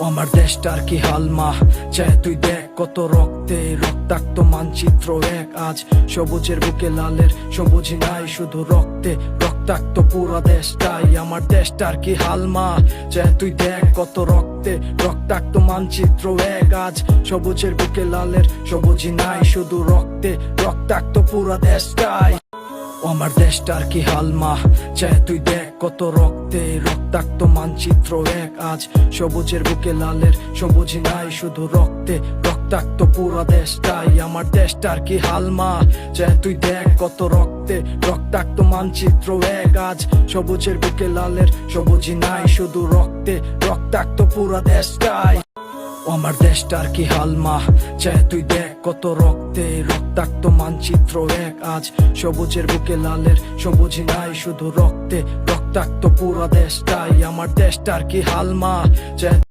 আমার দেশটার কি হাল মা, চায় তুই দেখ কত রক্তে রক্তাক্ত মানচিত্র এক আজ। সবুজের বুকে লালের সবুজ নাই, শুধু রক্তে রক্তাক্ত পুরা দেশটাই। আমার দেশটার কি হাল মা, চায় তুই দেখ কত রক্তে রক্তাক্ত মানচিত্র এক আজ। সবুজের বুকে লালের সবুজ নাই, শুধু রক্তে রক্তাক্ত পুরা দেশটাই। আমার দেশটার কি হাল মা, চায় তুই দেখ কত রক্তে রক্তাক্ত মানচিত্র এক আজ। সবুজের বুকে লালের সবুজ নাই, শুধু রক্তে রক্তাক্ত পুরা দেশটাই। আমার দেশটার কি হাল মা, চায় তুই দেখ কত রক্তে রক্তাক্ত মানচিত্র এক আজ। সবুজের বুকে লালের সবুজ নাই, শুধু রক্তে রক্তাক্ত পুরা দেশটাই। আমার দেশটার কি হাল মা, চায় তুই দেখ কত রক্তে রক্তাক্ত মানচিত্র এক আজ। সবুজের বুকে লালের সবুজ নাই, শুধু রক্তে রক্তাক্ত পুরা দেশটাই। আমার দেশটার কি হাল মা, চায়